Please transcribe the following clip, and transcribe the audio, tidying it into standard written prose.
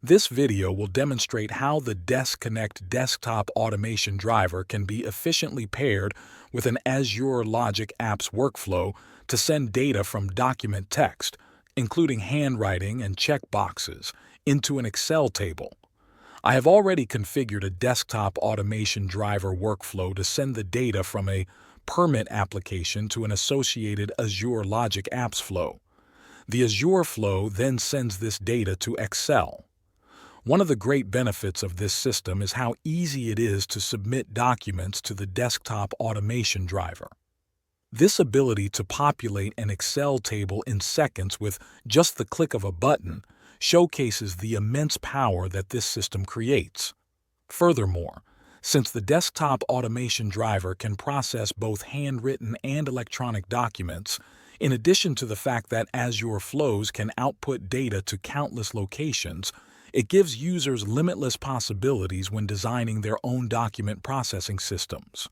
This video will demonstrate how the Desk Connect desktop automation driver can be efficiently paired with an Azure Logic Apps workflow to send data from document text, including handwriting and checkboxes, into an Excel table. I have already configured a desktop automation driver workflow to send the data from a permit application to an associated Azure Logic Apps flow. The Azure flow then sends this data to Excel. One of the great benefits of this system is how easy it is to submit documents to the desktop automation driver. This ability to populate an Excel table in seconds with just the click of a button showcases the immense power that this system creates. Furthermore, since the desktop automation driver can process both handwritten and electronic documents, in addition to the fact that Azure Flows can output data to countless locations, it gives users limitless possibilities when designing their own document processing systems.